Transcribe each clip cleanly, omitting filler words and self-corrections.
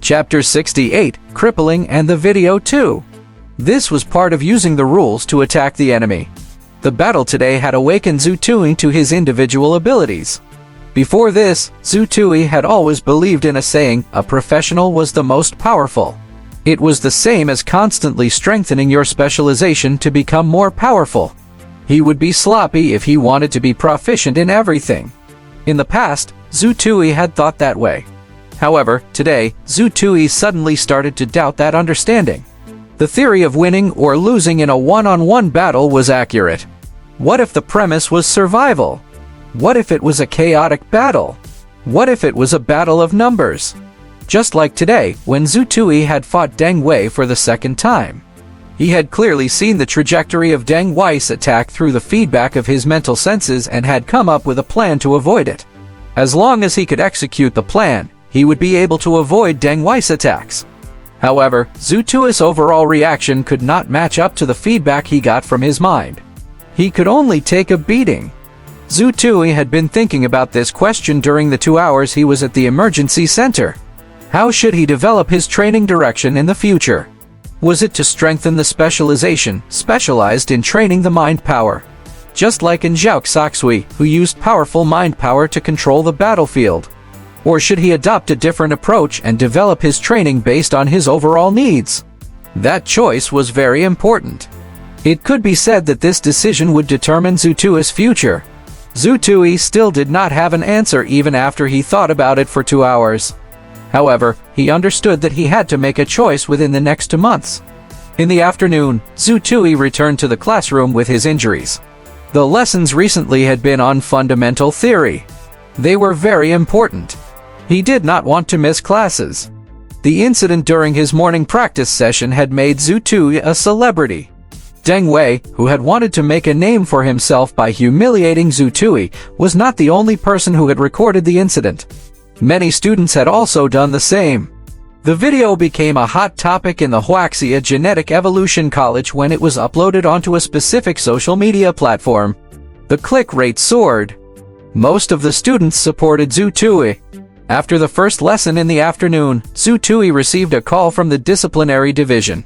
Chapter 68, Crippling and the Video 2. This was part of using the rules to attack the enemy. The battle today had awakened Zhu Tui to his individual abilities. Before this, Zhu Tui had always believed in a saying, "A professional was the most powerful." It was the same as constantly strengthening your specialization to become more powerful. He would be sloppy if he wanted to be proficient in everything. In the past, Zhu Tui had thought that way. However, today, Zhu Tui suddenly started to doubt that understanding. The theory of winning or losing in a one-on-one battle was accurate. What if the premise was survival? What if it was a chaotic battle? What if it was a battle of numbers? Just like today, when Zhu Tui had fought Deng Wei for the second time. He had clearly seen the trajectory of Deng Wei's attack through the feedback of his mental senses and had come up with a plan to avoid it. As long as he could execute the plan, he would be able to avoid Deng Wei's attacks. However, Zhu Tui's overall reaction could not match up to the feedback he got from his mind. He could only take a beating. Zhu Tui had been thinking about this question during the 2 hours he was at the emergency center. How should he develop his training direction in the future? Was it to strengthen the specialization specialized in training the mind power? Just like in Zhao Xaxui, who used powerful mind power to control the battlefield. Or should he adopt a different approach and develop his training based on his overall needs? That choice was very important. It could be said that this decision would determine Zhu Tui's future. Zhu Tui still did not have an answer even after he thought about it for 2 hours. However, he understood that he had to make a choice within the next 2 months. In the afternoon, Zhu Tui returned to the classroom with his injuries. The lessons recently had been on fundamental theory. They were very important. He did not want to miss classes. The incident during his morning practice session had made Zhu Tui a celebrity. Deng Wei, who had wanted to make a name for himself by humiliating Zhu Tui, was not the only person who had recorded the incident. Many students had also done the same. The video became a hot topic in the Wuxia Genetic Evolution College when it was uploaded onto a specific social media platform. The click rate soared. Most of the students supported Zhu Tui. After the first lesson in the afternoon, Zhu Tui received a call from the disciplinary division.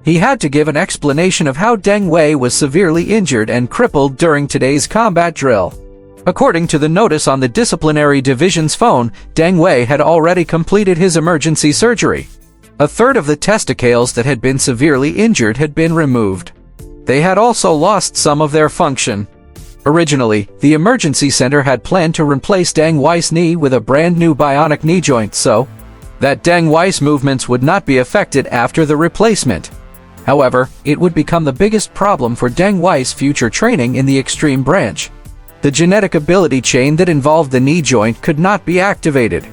He had to give an explanation of how Deng Wei was severely injured and crippled during today's combat drill. According to the notice on the disciplinary division's phone, Deng Wei had already completed his emergency surgery. A third of the testicles that had been severely injured had been removed. They had also lost some of their function. Originally, the emergency center had planned to replace Deng Wei's knee with a brand new bionic knee joint so that Deng Wei's movements would not be affected after the replacement. However, it would become the biggest problem for Deng Wei's future training in the extreme branch. The genetic ability chain that involved the knee joint could not be activated.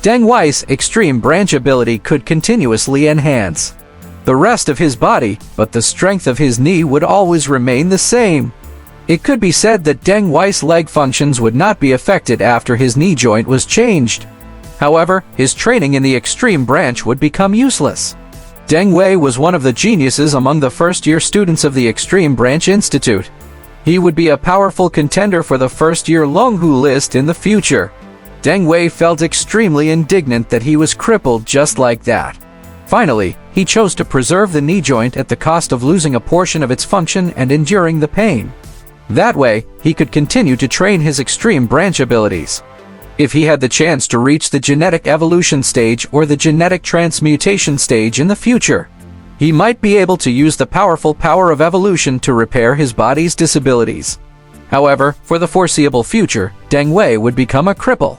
Deng Wei's extreme branch ability could continuously enhance the rest of his body, but the strength of his knee would always remain the same. It could be said that Deng Wei's leg functions would not be affected after his knee joint was changed. However, his training in the extreme branch would become useless. Deng Wei was one of the geniuses among the first-year students of the Extreme Branch Institute. He would be a powerful contender for the first-year Longhu list in the future. Deng Wei felt extremely indignant that he was crippled just like that. Finally, he chose to preserve the knee joint at the cost of losing a portion of its function and enduring the pain. That way, he could continue to train his extreme branch abilities. If he had the chance to reach the genetic evolution stage or the genetic transmutation stage in the future, he might be able to use the powerful power of evolution to repair his body's disabilities. However, for the foreseeable future, Deng Wei would become a cripple.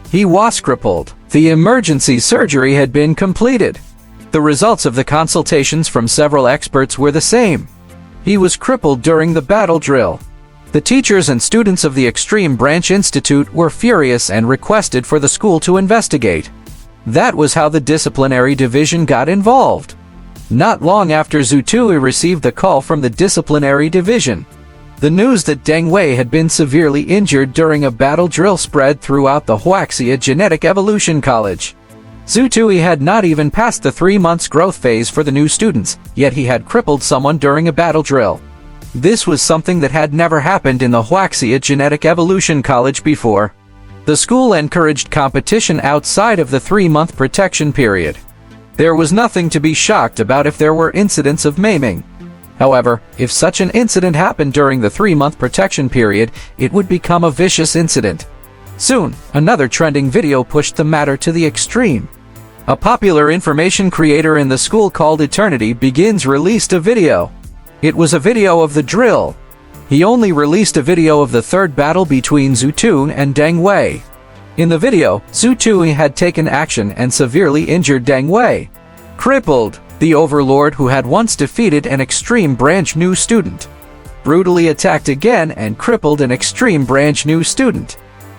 He was crippled. The emergency surgery had been completed. The results of the consultations from several experts were the same. He was crippled during the battle drill. The teachers and students of the Extreme Branch Institute were furious and requested for the school to investigate. That was how the disciplinary division got involved. Not long after Zhu Tui received the call from the disciplinary division, the news that Deng Wei had been severely injured during a battle drill spread throughout the Wuxia Genetic Evolution College. Zhu Tui had not even passed the 3 months growth phase for the new students, yet he had crippled someone during a battle drill. This was something that had never happened in the Wuxia Genetic Evolution College before. The school encouraged competition outside of the 3-month protection period. There was nothing to be shocked about if there were incidents of maiming. However, if such an incident happened during the 3-month protection period, it would become a vicious incident. Soon, another trending video pushed the matter to the extreme. A popular information creator in the school called Eternity Begins released a video. It was a video of the drill. He only released a video of the third battle between Zhu Tun and Deng Wei. In the video, Zhu Tun had taken action and severely injured Deng Wei. Crippled, the overlord who had once defeated an extreme branch new student, brutally attacked again and crippled an extreme branch new student.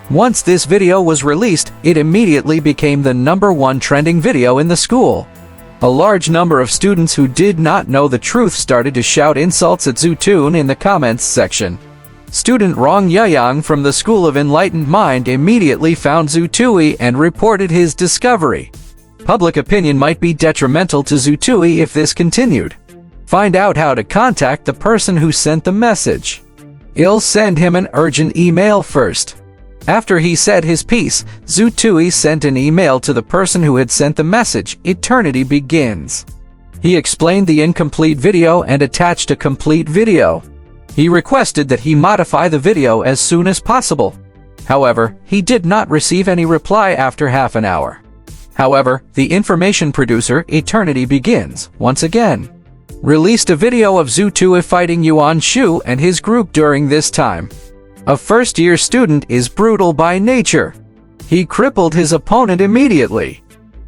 Once this video was released, it immediately became the #1 trending video in the school. A large number of students who did not know the truth started to shout insults at Zhu Tun in the comments section. Student Rong Yuyang from the School of Enlightened Mind immediately found Zhu Tui and reported his discovery. Public opinion might be detrimental to Zhu Tui if this continued. Find out how to contact the person who sent the message. I'll send him an urgent email first. After he said his piece, Zhu Tui sent an email to the person who had sent the message. Eternity Begins. He explained the incomplete video and attached a complete video. He requested that he modify the video as soon as possible. However, he did not receive any reply after half an hour. However, the information producer, Eternity Begins, once again released a video of Zhu Tui fighting Yuan Shu and his group during this time. A first-year student is brutal by nature. He crippled his opponent immediately.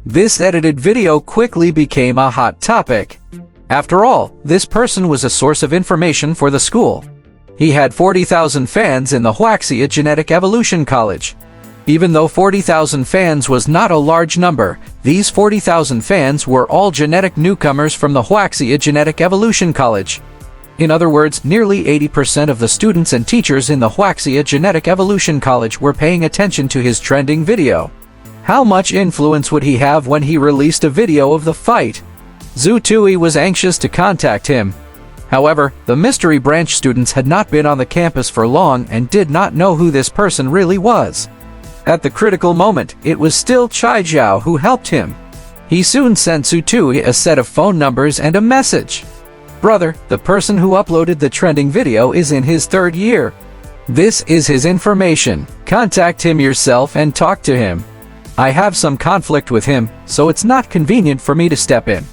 This edited video quickly became a hot topic. After all, this person was a source of information for the school. He had 40,000 fans in the Wuxia Genetic Evolution College. Even though 40,000 fans was not a large number, these 40,000 fans were all genetic newcomers from the Wuxia Genetic Evolution College. In other words, nearly 80% of the students and teachers in the Wuxia Genetic Evolution College were paying attention to his trending video. How much influence would he have when he released a video of the fight? Zhu Tui was anxious to contact him. However, the mystery branch students had not been on the campus for long and did not know who this person really was. At the critical moment, it was still Chai Jiao who helped him. He soon sent Zhu Tui a set of phone numbers and a message. Brother, the person who uploaded the trending video is in his 3rd year. This is his information. Contact him yourself and talk to him. I have some conflict with him, so it's not convenient for me to step in.